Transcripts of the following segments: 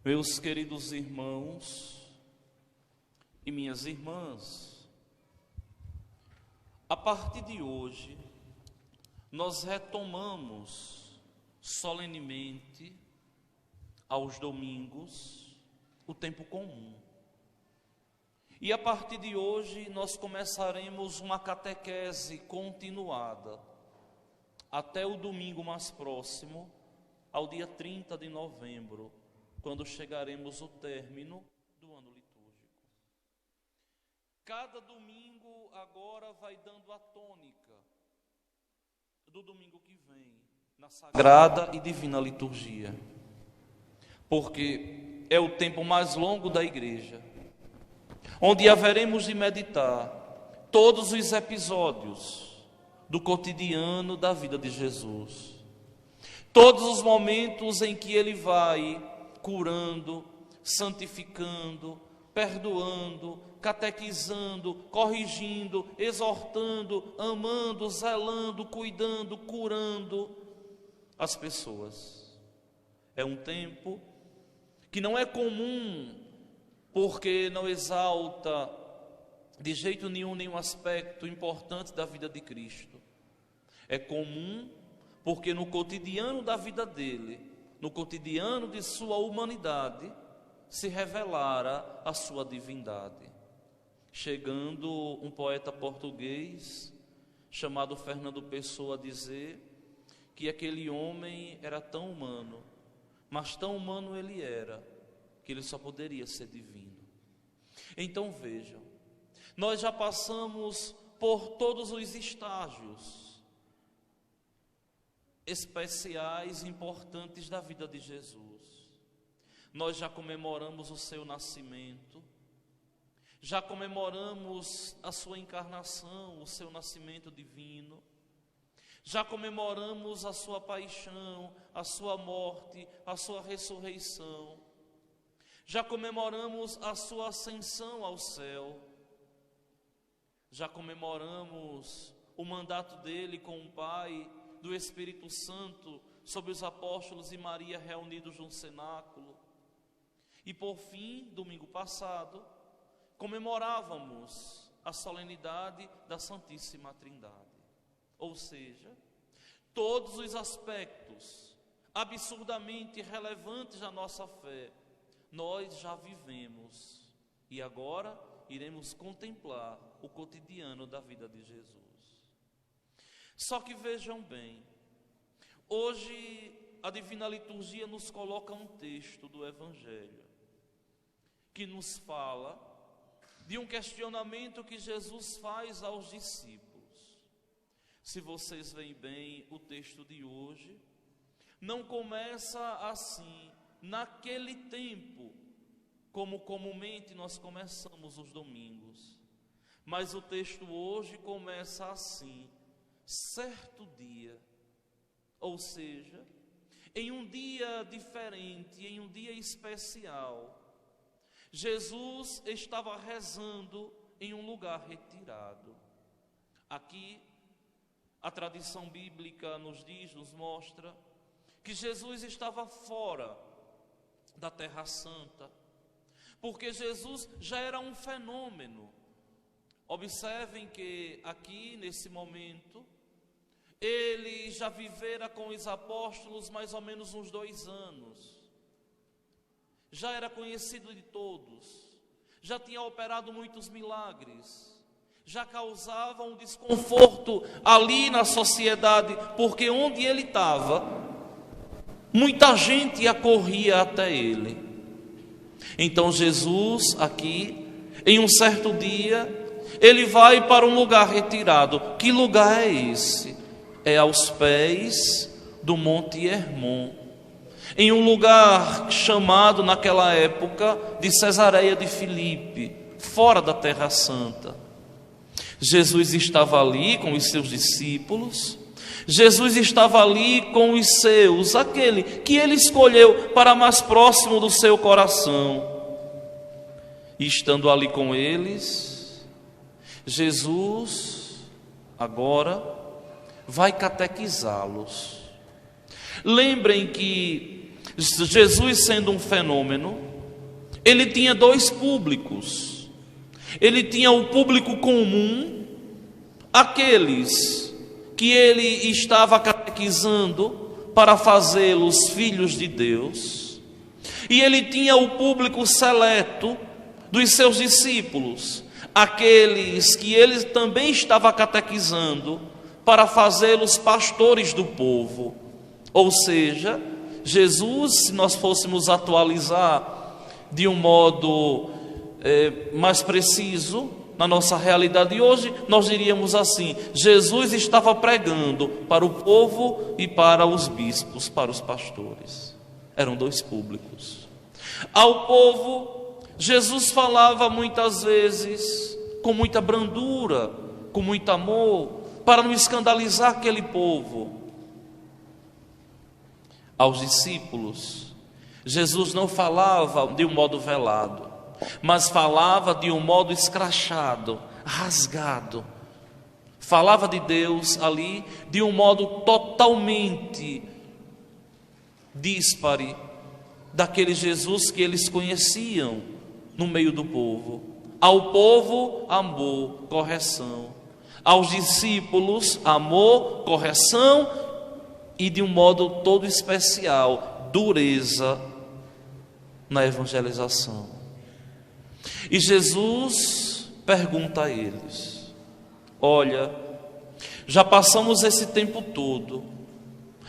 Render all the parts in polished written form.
Meus queridos irmãos e minhas irmãs, a partir de hoje, nós retomamos solenemente, aos domingos, o tempo comum. E a partir de hoje, nós começaremos uma catequese continuada, até o domingo mais próximo, ao dia 30 de novembro, quando chegaremos ao término do ano litúrgico. Cada domingo agora vai dando a tônica do domingo que vem, na Sagrada e Divina Liturgia, porque é o tempo mais longo da Igreja, onde haveremos de meditar todos os episódios do cotidiano da vida de Jesus, todos os momentos em que Ele vai curando, santificando, perdoando, catequizando, corrigindo, exortando, amando, zelando, cuidando, curando as pessoas. É um tempo que não é comum, porque não exalta de jeito nenhum aspecto importante da vida de Cristo. É comum porque no cotidiano da vida dele, no cotidiano de sua humanidade, se revelara a sua divindade. Chegando um poeta português chamado Fernando Pessoa a dizer que aquele homem era tão humano, mas tão humano ele era, que ele só poderia ser divino. Então vejam, nós já passamos por todos os estágios especiais, importantes da vida de Jesus. Nós já comemoramos o seu nascimento, já comemoramos a sua encarnação, o seu nascimento divino, já comemoramos a sua paixão, a sua morte, a sua ressurreição, já comemoramos a sua ascensão ao céu, já comemoramos o mandato dele com o Pai, do Espírito Santo, sobre os apóstolos e Maria reunidos no cenáculo. E por fim, domingo passado, comemorávamos a solenidade da Santíssima Trindade. Ou seja, todos os aspectos absurdamente relevantes da nossa fé, nós já vivemos e agora iremos contemplar o cotidiano da vida de Jesus. Só que vejam bem, hoje a Divina Liturgia nos coloca um texto do Evangelho que nos fala de um questionamento que Jesus faz aos discípulos. Se vocês veem bem o texto de hoje, não começa assim, naquele tempo, como comumente nós começamos os domingos, mas o texto hoje começa assim: certo dia, ou seja, em um dia diferente, em um dia especial, Jesus estava rezando em um lugar retirado. Aqui, a tradição bíblica nos diz, nos mostra, que Jesus estava fora da Terra Santa, porque Jesus já era um fenômeno. Observem que aqui, nesse momento, ele já vivera com os apóstolos mais ou menos uns 2 anos. Já era conhecido de todos, já tinha operado muitos milagres, já causava um desconforto ali na sociedade, porque onde ele estava, muita gente acorria até ele. Então Jesus aqui, em um certo dia, ele vai para um lugar retirado. Que lugar é esse? É aos pés do Monte Hermon, em um lugar chamado naquela época de Cesareia de Filipe, fora da Terra Santa. Jesus estava ali com os seus discípulos, Jesus estava ali com os seus, aquele que ele escolheu para mais próximo do seu coração. E estando ali com eles, Jesus agora vai catequizá-los. Lembrem que Jesus, sendo um fenômeno, ele tinha dois públicos. Ele tinha o público comum, aqueles que ele estava catequizando para fazê-los filhos de Deus, e ele tinha o público seleto dos seus discípulos, aqueles que ele também estava catequizando para fazê-los pastores do povo. Ou seja, Jesus, se nós fôssemos atualizar de um modo mais preciso na nossa realidade de hoje, nós diríamos assim: Jesus estava pregando para o povo e para os bispos, para os pastores. Eram dois públicos. Ao povo, Jesus falava muitas vezes com muita brandura, com muito amor, para não escandalizar aquele povo. Aos discípulos, Jesus não falava de um modo velado, mas falava de um modo escrachado, rasgado. Falava de Deus ali de um modo totalmente díspare daquele Jesus que eles conheciam no meio do povo. Ao povo, amor, correção. Aos discípulos, amor, correção e de um modo todo especial, dureza na evangelização. E Jesus pergunta a eles: olha, já passamos esse tempo todo,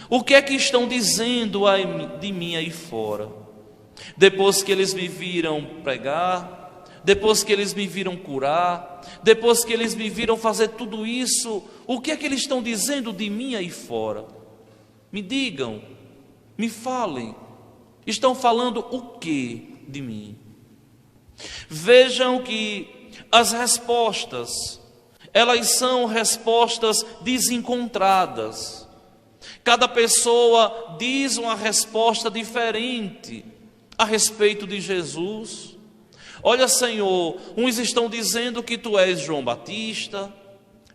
o que é que estão dizendo de mim aí fora? Depois que eles me viram pregar, depois que eles me viram curar, depois que eles me viram fazer tudo isso, o que é que eles estão dizendo de mim aí fora? Me digam, me falem, estão falando o que de mim? Vejam que as respostas, elas são respostas desencontradas. Cada pessoa diz uma resposta diferente a respeito de Jesus. Olha, Senhor, uns estão dizendo que tu és João Batista.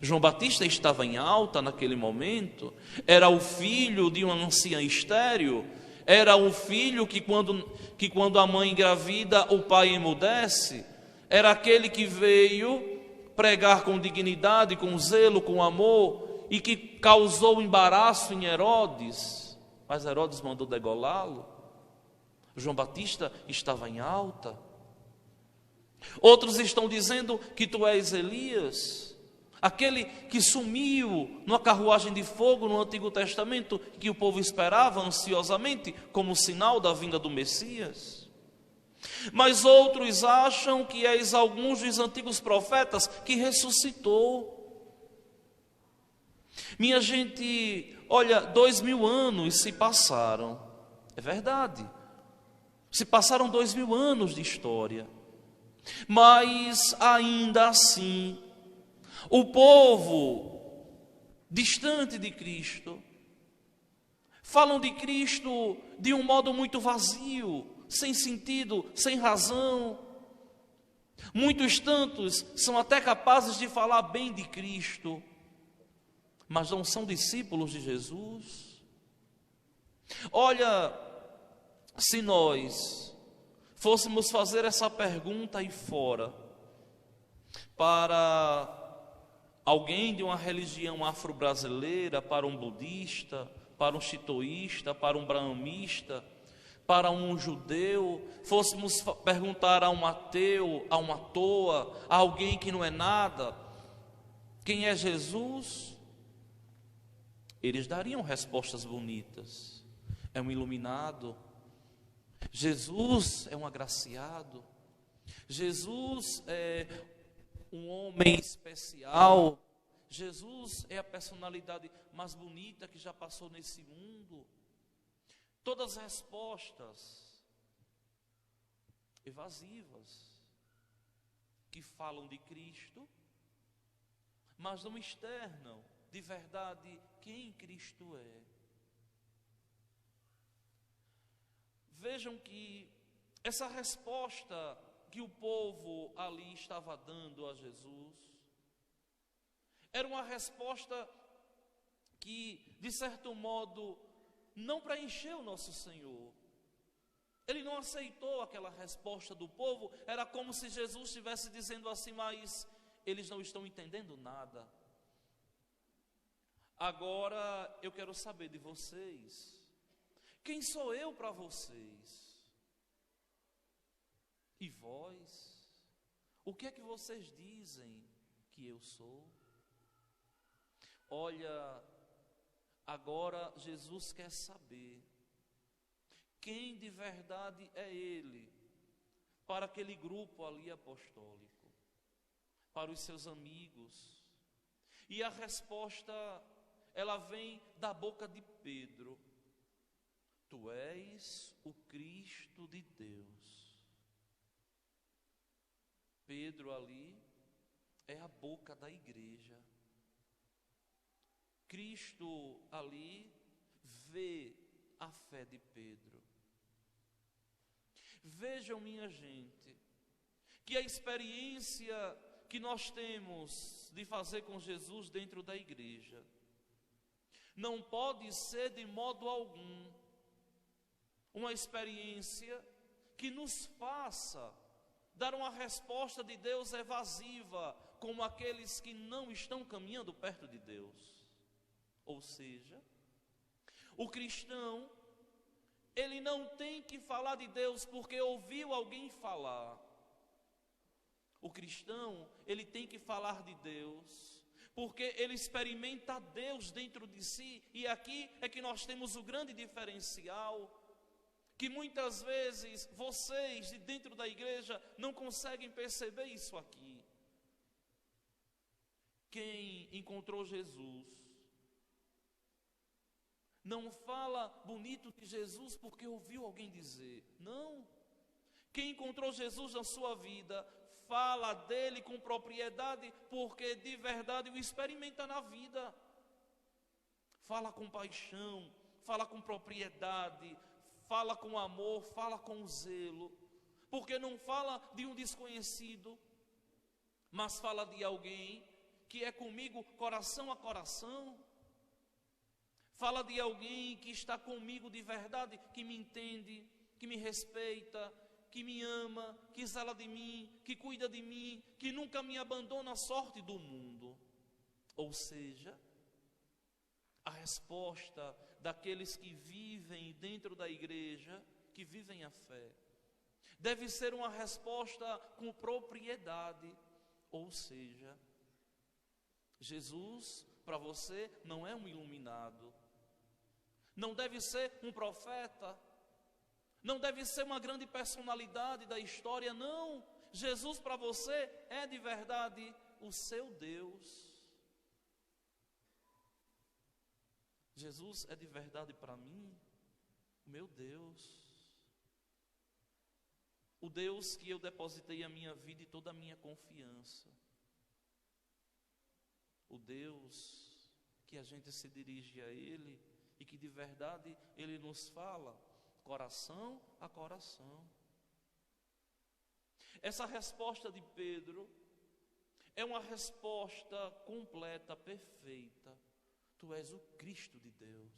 João Batista estava em alta naquele momento, era o filho de uma anciã estéril, era o filho que quando a mãe engravida, o pai emudece, era aquele que veio pregar com dignidade, com zelo, com amor, e que causou embaraço em Herodes, mas Herodes mandou degolá-lo. João Batista estava em alta. Outros estão dizendo que tu és Elias, aquele que sumiu numa carruagem de fogo no Antigo Testamento, que o povo esperava ansiosamente como sinal da vinda do Messias. Mas outros acham que és alguns dos antigos profetas que ressuscitou. Minha gente, olha, 2000 anos se passaram, é verdade, se passaram 2000 anos de história, mas ainda assim, o povo distante de Cristo falam de Cristo de um modo muito vazio, sem sentido, sem razão. Muitos tantos são até capazes de falar bem de Cristo, mas não são discípulos de Jesus. Olha, se nós fôssemos fazer essa pergunta aí fora para alguém de uma religião afro-brasileira, para um budista, para um shintoísta, para um brahmista, para um judeu, fôssemos perguntar a um ateu, a uma toa, a alguém que não é nada, quem é Jesus? Eles dariam respostas bonitas. É um iluminado. Jesus é um agraciado. Jesus é um homem especial. Jesus é a personalidade mais bonita que já passou nesse mundo. Todas as respostas evasivas que falam de Cristo, mas não externam de verdade quem Cristo é. Vejam que essa resposta que o povo ali estava dando a Jesus era uma resposta que, de certo modo, não preencheu nosso Senhor. Ele não aceitou aquela resposta do povo. Era como se Jesus estivesse dizendo assim: mas eles não estão entendendo nada. Agora eu quero saber de vocês. Quem sou eu para vocês? E vós? O que é que vocês dizem que eu sou? Olha, agora Jesus quer saber quem de verdade é Ele para aquele grupo ali apostólico, para os seus amigos. E a resposta, ela vem da boca de Pedro: Tu és o Cristo de Deus. Pedro ali é a boca da igreja. Cristo ali vê a fé de Pedro. Vejam, minha gente, que a experiência que nós temos de fazer com Jesus dentro da igreja não pode ser de modo algum uma experiência que nos faça dar uma resposta de Deus evasiva, como aqueles que não estão caminhando perto de Deus. Ou seja, o cristão, ele não tem que falar de Deus porque ouviu alguém falar. O cristão, ele tem que falar de Deus porque ele experimenta Deus dentro de si. E aqui é que nós temos o grande diferencial, que muitas vezes vocês de dentro da igreja não conseguem perceber isso aqui. Quem encontrou Jesus não fala bonito de Jesus porque ouviu alguém dizer. Não. Quem encontrou Jesus na sua vida fala dele com propriedade porque de verdade o experimenta na vida. Fala com paixão, fala com propriedade, fala com amor, fala com zelo, porque não fala de um desconhecido, mas fala de alguém que é comigo coração a coração. Fala de alguém que está comigo de verdade, que me entende, que me respeita, que me ama, que zela de mim, que cuida de mim, que nunca me abandona à sorte do mundo. Ou seja, a resposta daqueles que vivem dentro da igreja, que vivem a fé, deve ser uma resposta com propriedade. Ou seja, Jesus para você não é um iluminado, não deve ser um profeta, não deve ser uma grande personalidade da história, não. Jesus para você é de verdade o seu Deus. Jesus é de verdade para mim o meu Deus. O Deus que eu depositei a minha vida e toda a minha confiança. O Deus que a gente se dirige a Ele e que de verdade Ele nos fala coração a coração. Essa resposta de Pedro é uma resposta completa, perfeita. Tu és o Cristo de Deus.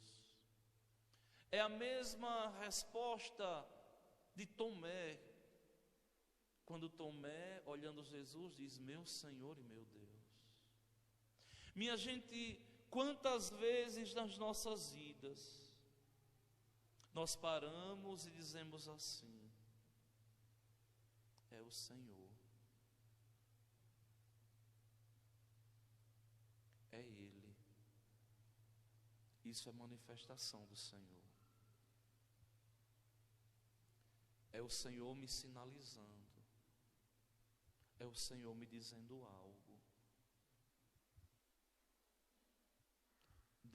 É a mesma resposta de Tomé, quando Tomé, olhando Jesus, diz: meu Senhor e meu Deus. Minha gente, quantas vezes nas nossas vidas nós paramos e dizemos assim: é o Senhor, é Ele. Isso é manifestação do Senhor. É o Senhor me sinalizando, é o Senhor me dizendo algo.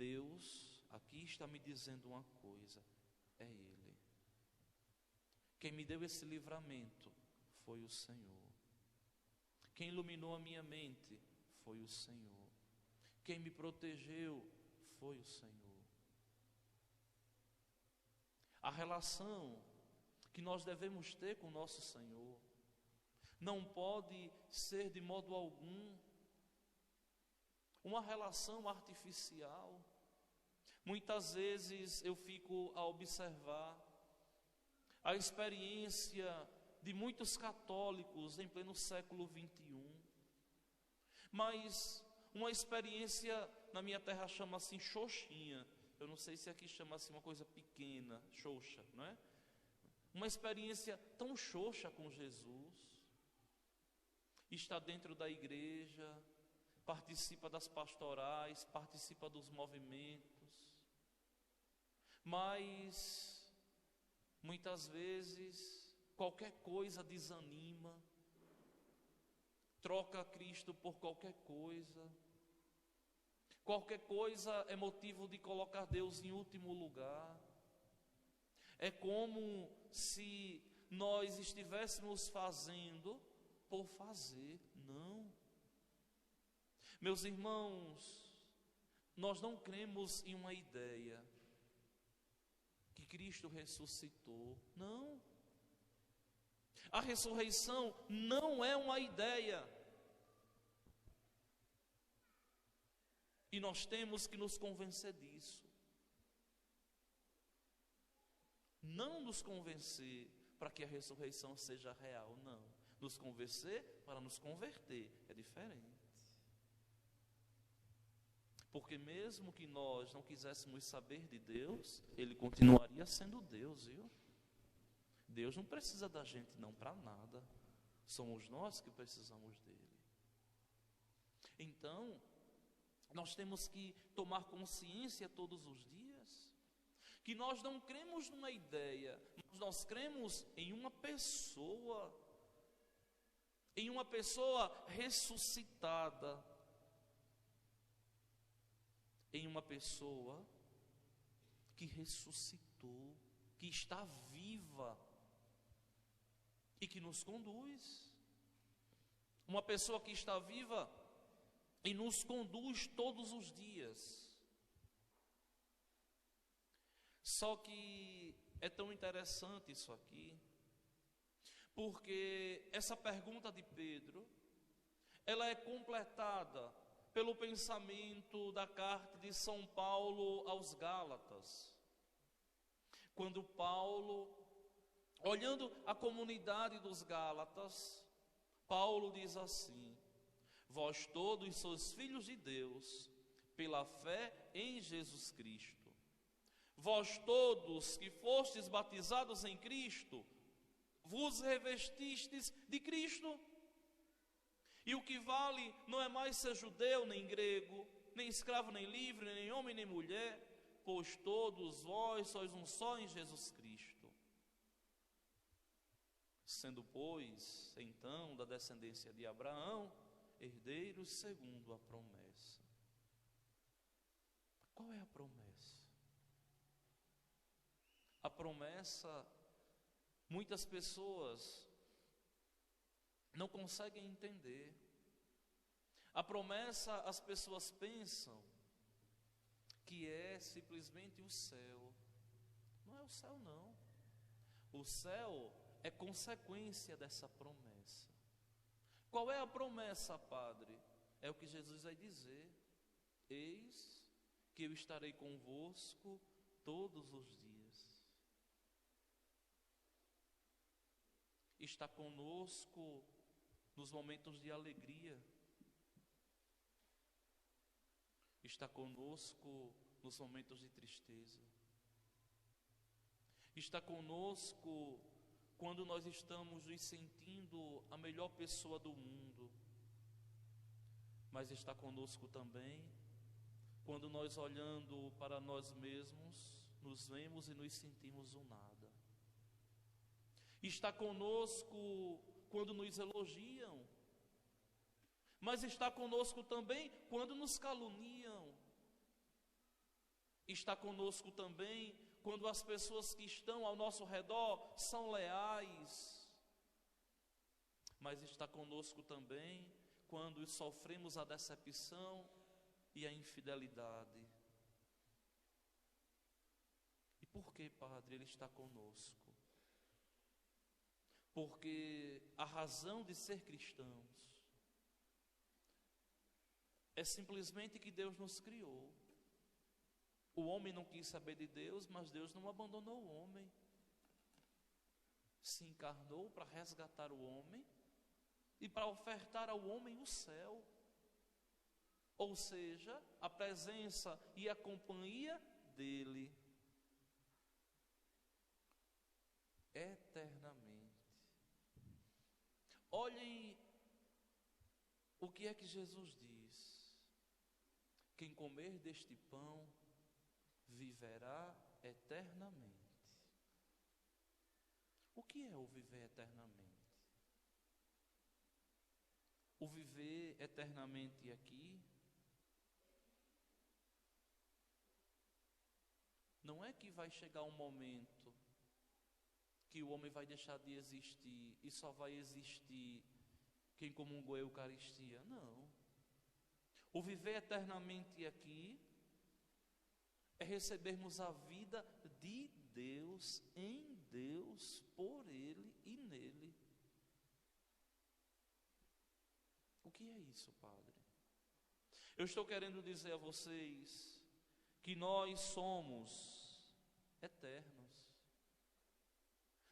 Deus aqui está me dizendo uma coisa: é Ele. Quem me deu esse livramento foi o Senhor. Quem iluminou a minha mente foi o Senhor. Quem me protegeu foi o Senhor. A relação que nós devemos ter com o nosso Senhor não pode ser de modo algum uma relação artificial. Muitas vezes eu fico a observar a experiência de muitos católicos em pleno século XXI, mas uma experiência, na minha terra chama assim xoxinha, eu não sei se aqui chama assim uma coisa pequena, xoxa, não é? Uma experiência tão xoxa com Jesus, está dentro da igreja, participa das pastorais, participa dos movimentos, mas muitas vezes qualquer coisa desanima, troca Cristo por qualquer coisa é motivo de colocar Deus em último lugar. É como se nós estivéssemos fazendo por fazer. Não. Meus irmãos, nós não cremos em uma ideia que Cristo ressuscitou. Não. A ressurreição não é uma ideia. E nós temos que nos convencer disso. Não nos convencer para que a ressurreição seja real, não. Nos convencer para nos converter, é diferente. Porque mesmo que nós não quiséssemos saber de Deus, Ele continuaria sendo Deus, viu? Deus não precisa da gente não para nada. Somos nós que precisamos dele. Então, nós temos que tomar consciência todos os dias que nós não cremos numa ideia, mas nós cremos em uma pessoa ressuscitada, em uma pessoa que ressuscitou, que está viva e que nos conduz. Uma pessoa que está viva e nos conduz todos os dias. Só que é tão interessante isso aqui, porque essa pergunta de Pedro, ela é completada pelo pensamento da carta de São Paulo aos Gálatas. Quando Paulo, olhando a comunidade dos Gálatas, Paulo diz assim: vós todos sois filhos de Deus, pela fé em Jesus Cristo. Vós todos que fostes batizados em Cristo, vos revestistes de Cristo. E o que vale não é mais ser judeu, nem grego, nem escravo, nem livre, nem homem, nem mulher, pois todos vós sois um só em Jesus Cristo. Sendo, pois, então, da descendência de Abraão, herdeiros segundo a promessa. Qual é a promessa? A promessa, muitas pessoas não conseguem entender. A promessa, as pessoas pensam que é simplesmente o céu. Não é o céu, não. O céu é consequência dessa promessa. Qual é a promessa, Padre? É o que Jesus vai dizer: eis que eu estarei convosco todos os dias. Está conosco nos momentos de alegria. Está conosco nos momentos de tristeza. Está conosco quando nós estamos nos sentindo a melhor pessoa do mundo. Mas está conosco também quando nós, olhando para nós mesmos, nos vemos e nos sentimos um nada. Está conosco quando nos elogiam, mas está conosco também quando nos caluniam. Está conosco também quando as pessoas que estão ao nosso redor são leais, mas está conosco também quando sofremos a decepção e a infidelidade. E por que, Padre, Ele está conosco? Porque a razão de ser cristãos é simplesmente que Deus nos criou. O homem não quis saber de Deus, mas Deus não abandonou o homem. se encarnou para resgatar o homem e para ofertar ao homem o céu. Ou seja, a presença e a companhia dele eternamente. Olhem o que é que Jesus diz: quem comer deste pão viverá eternamente. O que é o viver eternamente? O viver eternamente aqui não é que vai chegar um momento que o homem vai deixar de existir e só vai existir quem comungou a Eucaristia. Não. O viver eternamente aqui é recebermos a vida de Deus, em Deus, por Ele e nele. O que é isso, Padre? Eu estou querendo dizer a vocês que nós somos eternos.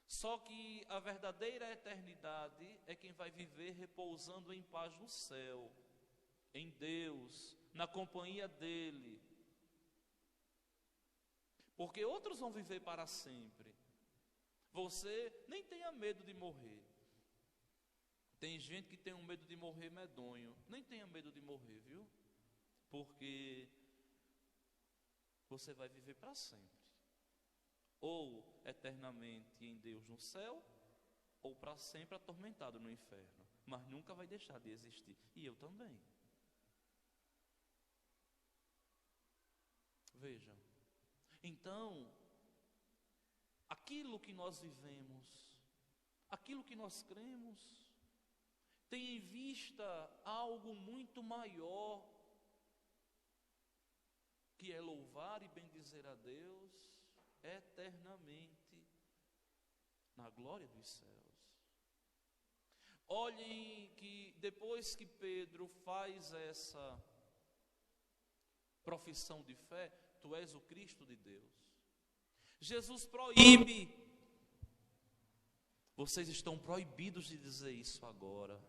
Só que a verdadeira eternidade é quem vai viver repousando em paz no céu, em Deus, na companhia dEle. Porque outros vão viver para sempre. Você nem tenha medo de morrer. Tem gente que tem um medo de morrer medonho. Nem tenha medo de morrer, viu? Porque você vai viver para sempre. Ou eternamente em Deus no céu, ou para sempre atormentado no inferno. Mas nunca vai deixar de existir. E eu também. Vejam. Então, aquilo que nós vivemos, aquilo que nós cremos, tem em vista algo muito maior, que é louvar e bendizer a Deus eternamente na glória dos céus. Olhem que depois que Pedro faz essa profissão de fé, tu és o Cristo de Deus, Jesus proíbe. Vocês estão proibidos de dizer isso agora.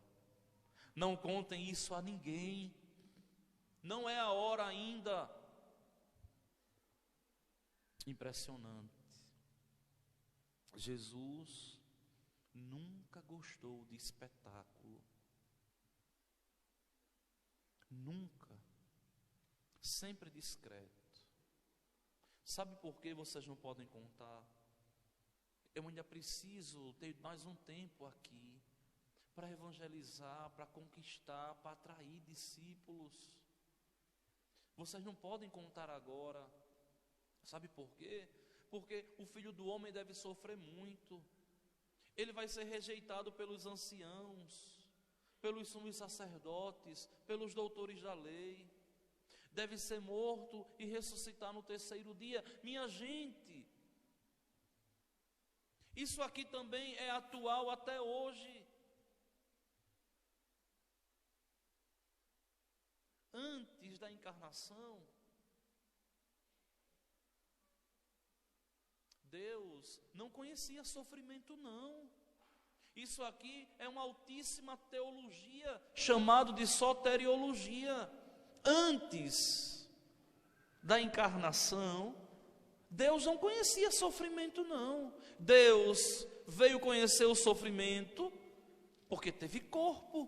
Não contem isso a ninguém. Não é a hora ainda. Impressionante. Jesus nunca gostou de espetáculo. Nunca. Sempre discreto. Sabe por que vocês não podem contar? Eu ainda preciso ter mais um tempo aqui para evangelizar, para conquistar, para atrair discípulos. Vocês não podem contar agora. Sabe por quê? Porque o Filho do Homem deve sofrer muito. Ele vai ser rejeitado pelos anciãos, pelos sumos sacerdotes, pelos doutores da lei. Deve ser morto e ressuscitar no terceiro dia. Minha gente, isso aqui também é atual até hoje. Antes da encarnação, Deus não conhecia sofrimento, não. Isso aqui é uma altíssima teologia, chamado de soteriologia. Antes da encarnação, Deus não conhecia sofrimento, não. Deus veio conhecer o sofrimento porque teve corpo.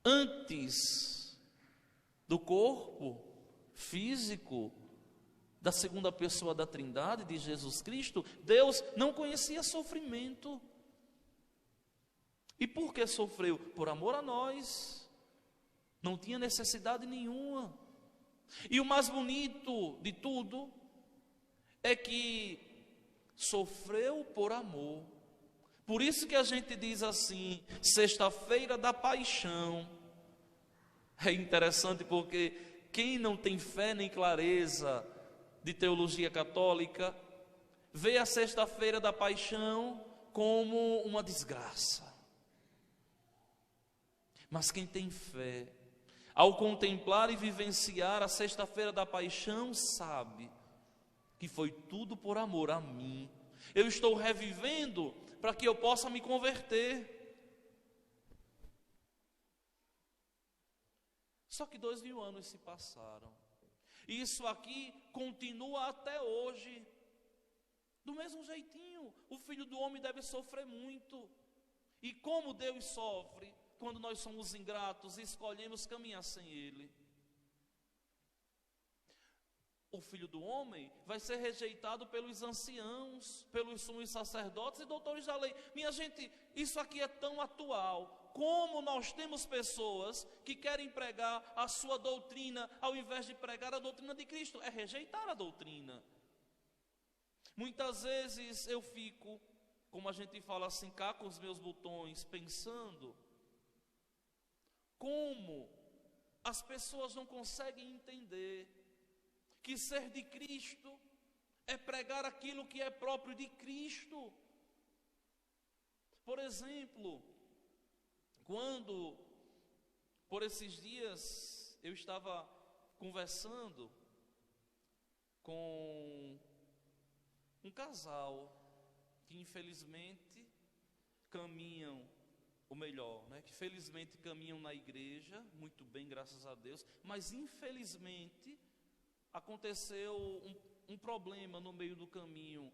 Antes do corpo físico da segunda pessoa da Trindade, de Jesus Cristo, Deus não conhecia sofrimento. E por que sofreu? Por amor a nós. Não tinha necessidade nenhuma. E o mais bonito de tudo é que sofreu por amor. Por isso que a gente diz assim, sexta-feira da paixão. É interessante porque quem não tem fé nem clareza de teologia católica, vê a sexta-feira da paixão como uma desgraça. Mas quem tem fé, ao contemplar e vivenciar a sexta-feira da paixão, sabe que foi tudo por amor a mim, Eu estou revivendo para que eu possa me converter. Só que 2000 anos se passaram. E isso aqui continua até hoje. Do mesmo jeitinho, o Filho do Homem deve sofrer muito. E como Deus sofre quando nós somos ingratos e escolhemos caminhar sem Ele? O Filho do Homem vai ser rejeitado pelos anciãos, pelos sumos sacerdotes e doutores da lei. Minha gente, isso aqui é tão atual. Como nós temos pessoas que querem pregar a sua doutrina, ao invés de pregar a doutrina de Cristo, é rejeitar a doutrina. Muitas vezes eu fico, como a gente fala assim, cá com os meus botões, pensando como as pessoas não conseguem entender que ser de Cristo é pregar aquilo que é próprio de Cristo. Por exemplo, quando, por esses dias, eu estava conversando com um casal que infelizmente caminham, ou melhor, que felizmente caminham na igreja, muito bem, graças a Deus, mas infelizmente aconteceu um problema no meio do caminho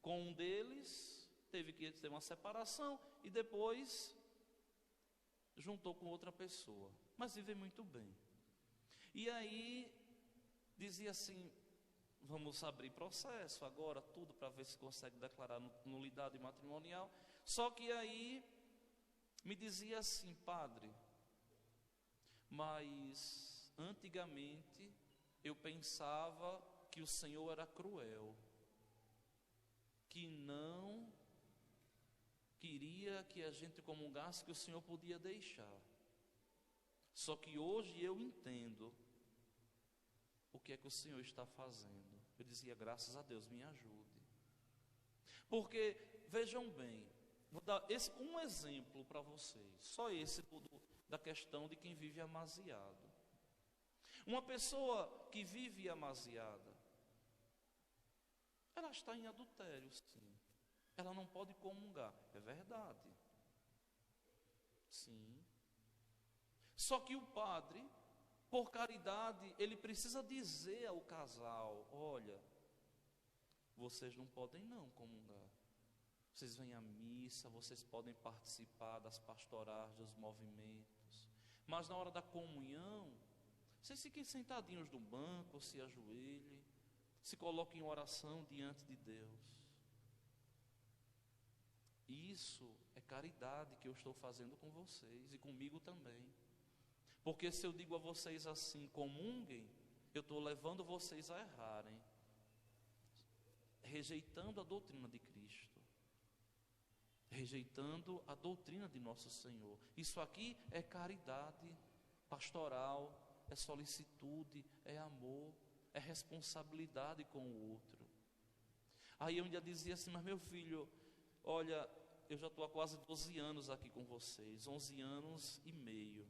com um deles, teve que ter uma separação e depois juntou com outra pessoa, mas vivem muito bem. E aí dizia assim: vamos abrir processo agora, tudo para ver se consegue declarar nulidade matrimonial. Só que aí me dizia assim: padre, mas antigamente eu pensava que o Senhor era cruel, que não queria que a gente comungasse, que o Senhor podia deixar. Só que hoje eu entendo o que é que o Senhor está fazendo. Eu dizia: graças a Deus, me ajude. Porque, vejam bem, vou dar um exemplo para vocês, só esse da questão de quem vive amasiado. Uma pessoa que vive amasiada, ela está em adultério, sim. Ela não pode comungar, é verdade. Sim. Só que o padre, por caridade, ele precisa dizer ao casal: olha, vocês não podem não comungar. Vocês vêm à missa, vocês podem participar das pastorais, dos movimentos, mas na hora da comunhão, vocês fiquem sentadinhos no banco, se ajoelhem, se coloquem em oração diante de Deus. Isso é caridade que eu estou fazendo com vocês e comigo também. Porque se eu digo a vocês assim, comunguem, eu estou levando vocês a errarem, rejeitando a doutrina de Cristo, rejeitando a doutrina de nosso Senhor. Isso aqui é caridade pastoral, é solicitude, é amor, é responsabilidade com o outro. Aí eu ainda dizia assim: mas meu filho, olha, eu já estou há quase 12 anos aqui com vocês, 11 anos e meio.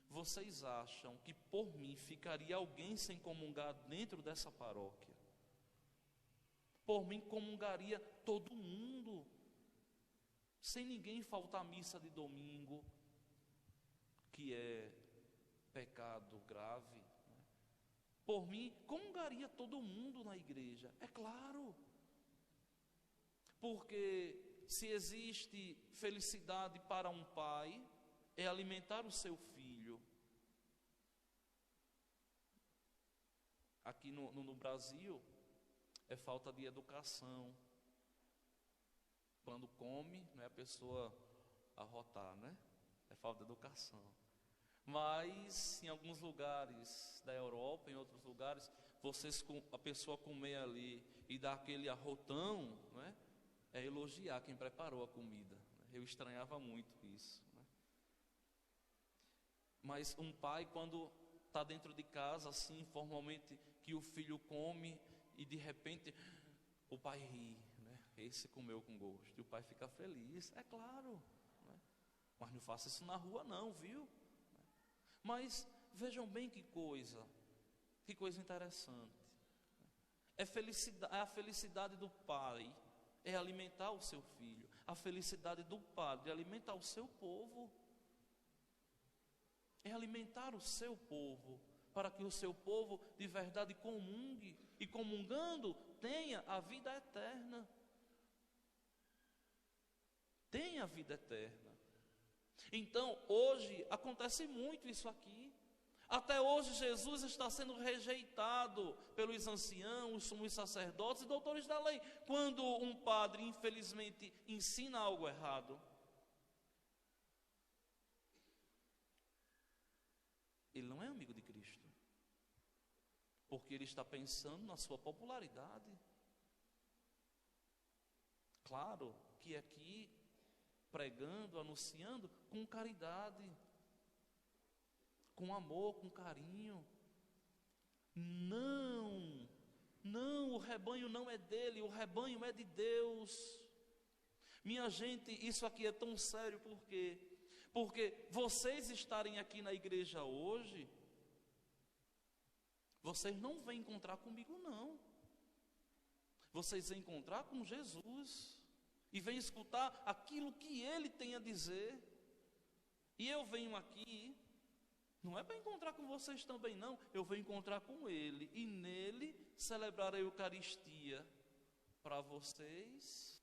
Vocês acham que por mim ficaria alguém sem comungar dentro dessa paróquia? Por mim comungaria todo mundo, sem ninguém faltar à missa de domingo, que é pecado grave. Por mim comungaria todo mundo na igreja, é claro. Porque se existe felicidade para um pai, é alimentar o seu filho. Aqui no Brasil, é falta de educação. Quando come, não é a pessoa arrotar, né? É falta de educação. Mas em alguns lugares da Europa, em outros lugares, a pessoa comer ali e dar aquele arrotão, não é? É elogiar quem preparou a comida. Eu estranhava muito isso, né? Mas um pai, quando está dentro de casa, assim, formalmente, que o filho come e de repente o pai ri, né? Esse comeu com gosto. E o pai fica feliz, é claro, né? Mas não faça isso na rua não, viu? Mas vejam bem que coisa interessante. É a felicidade do pai, é alimentar o seu filho. A felicidade do padre é alimentar o seu povo. É alimentar o seu povo, para que o seu povo de verdade comungue, e comungando tenha a vida eterna. Tenha a vida eterna. Então, hoje acontece muito isso aqui. Até hoje Jesus está sendo rejeitado pelos anciãos, sumos sacerdotes e doutores da lei. Quando um padre, infelizmente, ensina algo errado, ele não é amigo de Cristo, porque ele está pensando na sua popularidade. Claro que aqui, pregando, anunciando, com caridade, com amor, com carinho. Não, o rebanho não é dele, o rebanho é de Deus. Minha gente, isso aqui é tão sério, por quê? Porque vocês estarem aqui na igreja hoje, vocês não vêm encontrar comigo, não. Vocês vêm encontrar com Jesus e vêm escutar aquilo que Ele tem a dizer. E eu venho aqui, não é para encontrar com vocês também, não. Eu venho encontrar com Ele e nele celebrar a Eucaristia para vocês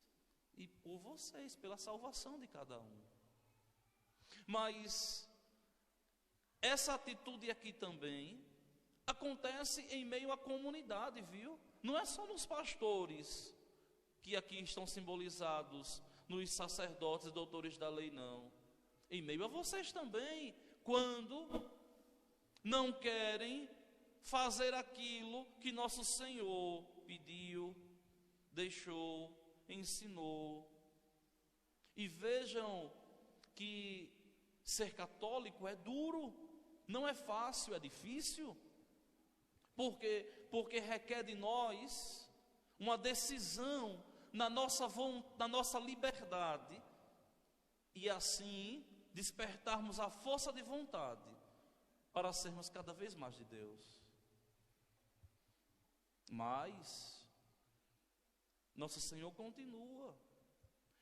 e por vocês, pela salvação de cada um. Mas essa atitude aqui também acontece em meio à comunidade, viu? Não é só nos pastores, que aqui estão simbolizados, nos sacerdotes e doutores da lei, não. Em meio a vocês também, quando não querem fazer aquilo que nosso Senhor pediu, deixou, ensinou. E vejam que ser católico é duro, não é fácil, é difícil. Porque requer de nós uma decisão na nossa liberdade, e assim despertarmos a força de vontade para sermos cada vez mais de Deus. Mas nosso Senhor continua.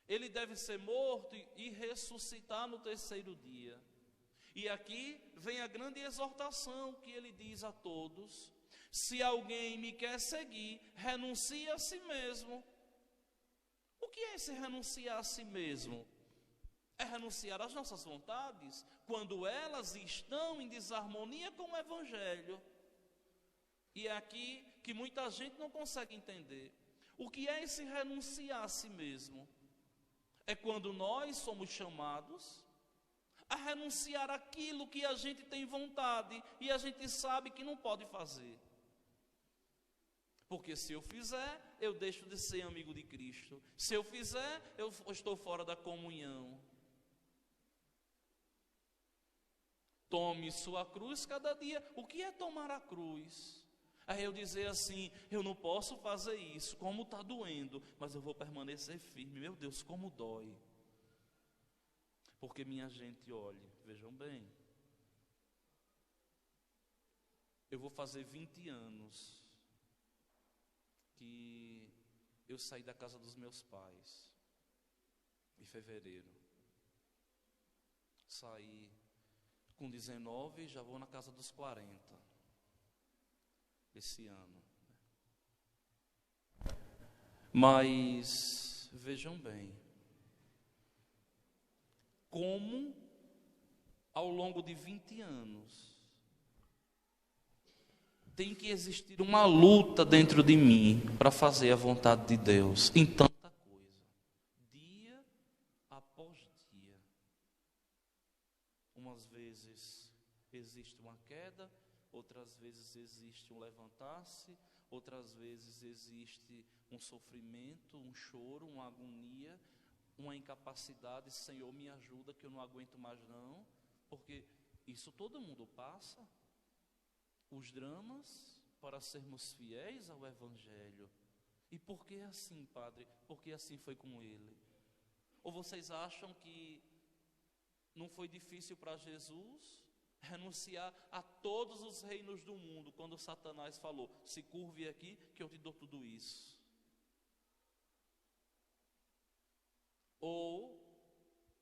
Ele deve ser morto e ressuscitar no terceiro dia. E aqui vem a grande exortação que ele diz a todos: se alguém me quer seguir, renuncie a si mesmo. O que é esse renunciar a si mesmo? É renunciar às nossas vontades, quando elas estão em desarmonia com o Evangelho. E é aqui que muita gente não consegue entender. O que é esse renunciar a si mesmo? É quando nós somos chamados a renunciar àquilo que a gente tem vontade e a gente sabe que não pode fazer. Porque se eu fizer, eu deixo de ser amigo de Cristo. Se eu fizer, eu estou fora da comunhão. Tome sua cruz cada dia. O que é tomar a cruz? É eu dizer assim: eu não posso fazer isso, como está doendo, mas eu vou permanecer firme. Meu Deus, como dói. Porque minha gente, olhe, vejam bem, eu vou fazer 20 anos que eu saí da casa dos meus pais, em fevereiro. Saí com 19 e já vou na casa dos 40, esse ano. Mas, vejam bem, como ao longo de 20 anos tem que existir uma luta dentro de mim para fazer a vontade de Deus em tanta coisa, dia após dia. Umas vezes existe uma queda, outras vezes existe um levantar-se, outras vezes existe um sofrimento, um choro, uma agonia, uma incapacidade. Senhor, me ajuda que eu não aguento mais não, porque isso todo mundo passa. Os dramas para sermos fiéis ao Evangelho. E por que assim, Padre? Porque assim foi com ele. Ou vocês acham que não foi difícil para Jesus renunciar a todos os reinos do mundo, quando Satanás falou: se curve aqui que eu te dou tudo isso. Ou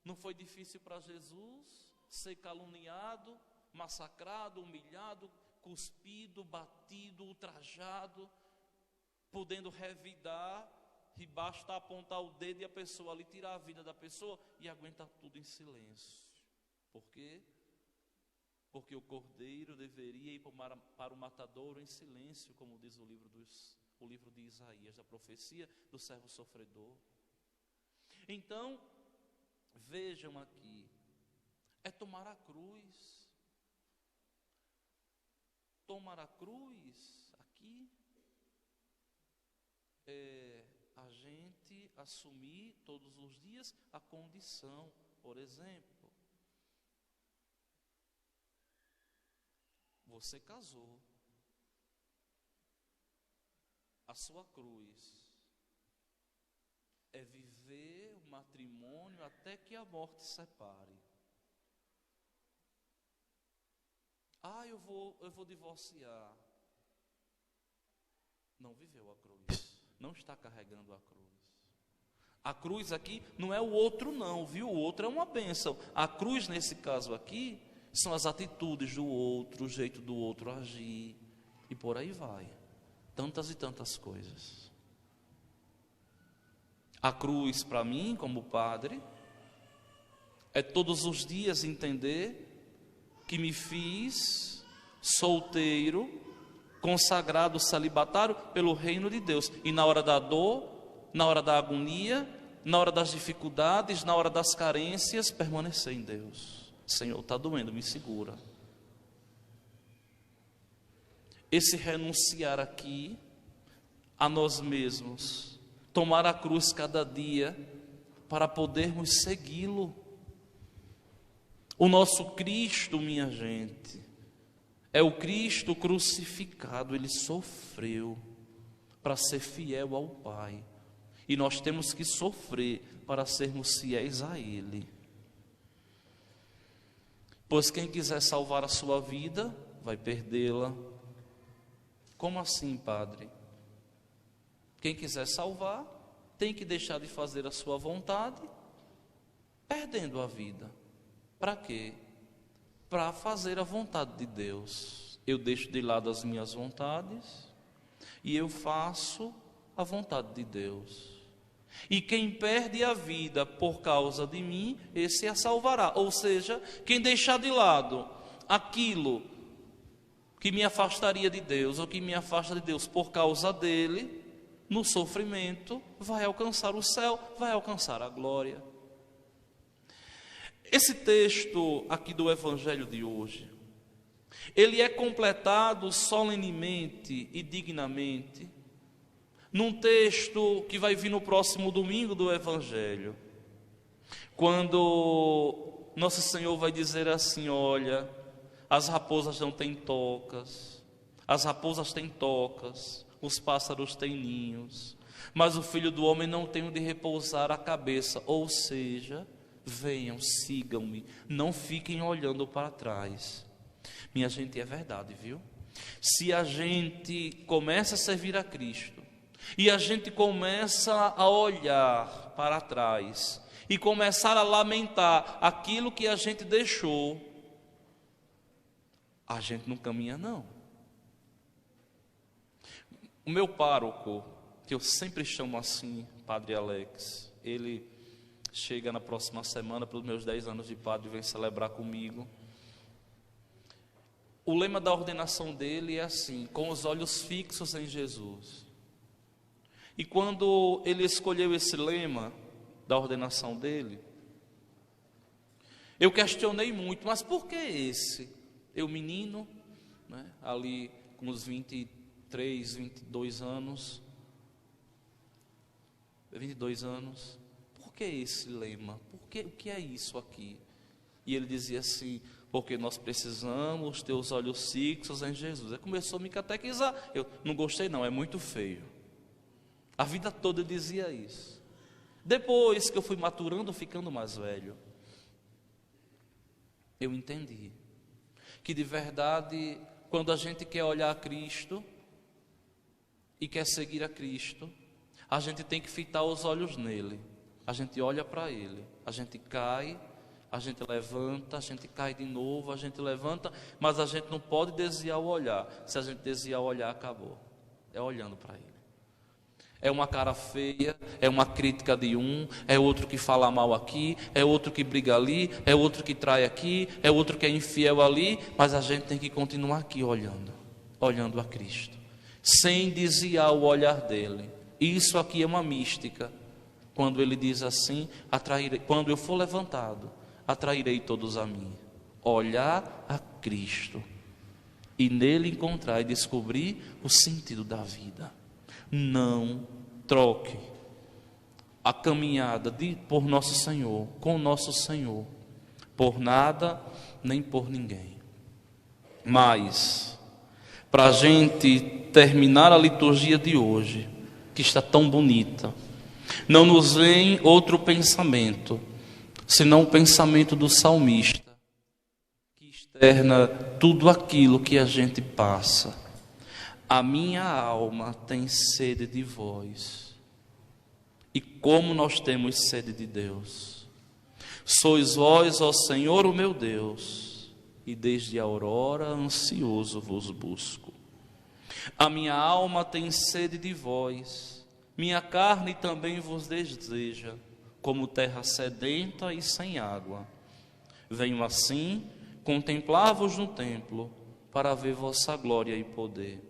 não foi difícil para Jesus ser caluniado, massacrado, humilhado, cuspido, batido, ultrajado, podendo revidar, e basta apontar o dedo e a pessoa ali tirar a vida da pessoa e aguentar tudo em silêncio. Por quê? Porque o cordeiro deveria ir para o matadouro em silêncio, como diz o livro de Isaías, a profecia do servo sofredor. Então, vejam aqui, é tomar a cruz. Tomar a cruz aqui é a gente assumir todos os dias a condição. Por exemplo, você casou, a sua cruz é viver o matrimônio até que a morte separe. Eu vou divorciar. Não viveu a cruz, não está carregando a cruz. A cruz aqui não é o outro não, viu? O outro é uma bênção. A cruz nesse caso aqui são as atitudes do outro, o jeito do outro agir, e por aí vai. Tantas e tantas coisas. A cruz para mim, como padre, é todos os dias entender que me fiz solteiro, consagrado, celibatário pelo reino de Deus. E na hora da dor, na hora da agonia, na hora das dificuldades, na hora das carências, permanecer em Deus. Senhor, está doendo, me segura. Esse renunciar aqui a nós mesmos, tomar a cruz cada dia para podermos segui-lo. O nosso Cristo, minha gente, é o Cristo crucificado. Ele sofreu para ser fiel ao Pai, e nós temos que sofrer para sermos fiéis a Ele. Pois quem quiser salvar a sua vida vai perdê-la. Como assim, padre? Quem quiser salvar tem que deixar de fazer a sua vontade, perdendo a vida. Para quê? Para fazer a vontade de Deus. Eu deixo de lado as minhas vontades e eu faço a vontade de Deus. E quem perde a vida por causa de mim, esse a salvará. Ou seja, quem deixar de lado aquilo que me afastaria de Deus, ou que me afasta de Deus por causa dele, no sofrimento, vai alcançar o céu, vai alcançar a glória. Esse texto aqui do Evangelho de hoje, ele é completado solenemente e dignamente num texto que vai vir no próximo domingo do Evangelho, quando Nosso Senhor vai dizer assim: olha, as raposas não têm tocas, as raposas têm tocas, os pássaros têm ninhos, mas o Filho do Homem não tem onde repousar a cabeça. Ou seja, venham, sigam-me, não fiquem olhando para trás. Minha gente, é verdade, viu? Se a gente começa a servir a Cristo e a gente começa a olhar para trás e começar a lamentar aquilo que a gente deixou, a gente não caminha não. O meu pároco, que eu sempre chamo assim, Padre Alex, ele chega na próxima semana pelos meus 10 anos de padre e vem celebrar comigo. O lema da ordenação dele é assim: com os olhos fixos em Jesus. E quando ele escolheu esse lema da ordenação dele, eu questionei muito, mas por que esse? Eu menino, né, ali com uns 23, 22 anos, 22 anos, por que esse lema? O que é isso aqui? E ele dizia assim: porque nós precisamos ter os olhos fixos em Jesus. Ele começou a me catequizar. Eu não gostei não, é muito feio. A vida toda eu dizia isso. Depois que eu fui maturando, ficando mais velho, eu entendi que de verdade, quando a gente quer olhar a Cristo e quer seguir a Cristo, a gente tem que fitar os olhos nele. A gente olha para ele, a gente cai, a gente levanta, a gente cai de novo, a gente levanta, mas a gente não pode desviar o olhar. Se a gente desviar o olhar, acabou. É olhando para ele. É uma cara feia, é uma crítica de um, é outro que fala mal aqui, é outro que briga ali, é outro que trai aqui, é outro que é infiel ali, mas a gente tem que continuar aqui olhando a Cristo, sem desviar o olhar dele. Isso aqui é uma mística. Quando ele diz assim, quando eu for levantado, atrairei todos a mim. Olhar a Cristo e nele encontrar e descobrir o sentido da vida. Não troque a caminhada por nosso Senhor, com nosso Senhor, por nada nem por ninguém. Mas, para a gente terminar a liturgia de hoje, que está tão bonita, não nos vem outro pensamento, senão o pensamento do salmista, que externa tudo aquilo que a gente passa. A minha alma tem sede de vós. E como nós temos sede de Deus. Sois vós, ó Senhor, o meu Deus, e desde a aurora ansioso vos busco. A minha alma tem sede de vós, minha carne também vos deseja, como terra sedenta e sem água. Venho assim contemplar-vos no templo, para ver vossa glória e poder.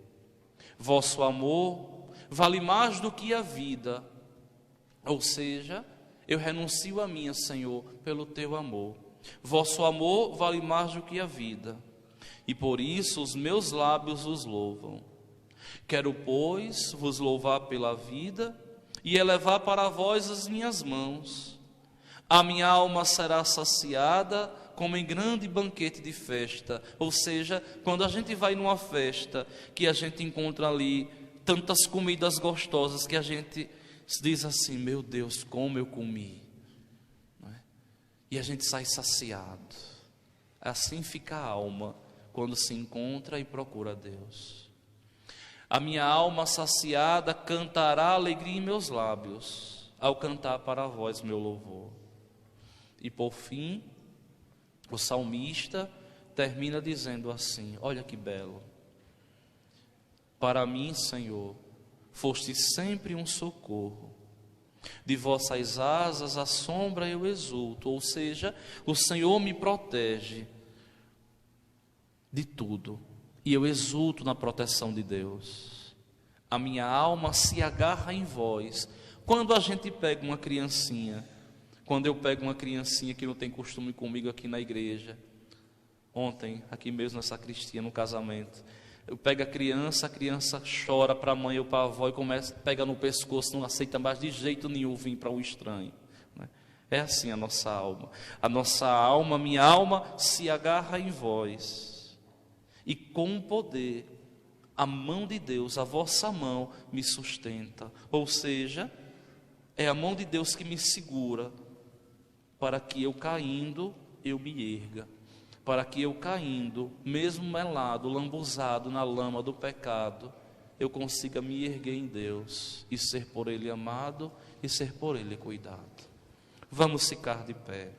Vosso amor vale mais do que a vida, ou seja, eu renuncio a minha, Senhor, pelo teu amor. Vosso amor vale mais do que a vida, e por isso os meus lábios vos louvam. Quero, pois, vos louvar pela vida e elevar para vós as minhas mãos. A minha alma será saciada como em grande banquete de festa. Ou seja, quando a gente vai numa festa, que a gente encontra ali tantas comidas gostosas, que a gente diz assim, meu Deus, como eu comi. Não é? E a gente sai saciado. Assim fica a alma, quando se encontra e procura Deus. A minha alma saciada cantará alegria em meus lábios, ao cantar para vós meu louvor. E por fim, o salmista termina dizendo assim, olha que belo. Para mim, Senhor, foste sempre um socorro. De vossas asas à sombra eu exulto. Ou seja, o Senhor me protege de tudo. E eu exulto na proteção de Deus. A minha alma se agarra em vós. Quando a gente pega uma criancinha, quando eu pego uma criancinha que não tem costume comigo aqui na igreja, ontem, aqui mesmo na sacristia, no casamento, eu pego a criança chora para a mãe ou para a avó e começa a pegar no pescoço, não aceita mais de jeito nenhum vir para um estranho. É assim a nossa alma. A nossa alma, minha alma, se agarra em vós. E com poder, a mão de Deus, a vossa mão, me sustenta. Ou seja, é a mão de Deus que me segura, para que eu caindo, eu me erga. Para que eu caindo, mesmo melado, lambuzado na lama do pecado, eu consiga me erguer em Deus e ser por Ele amado e ser por Ele cuidado. Vamos ficar de pé.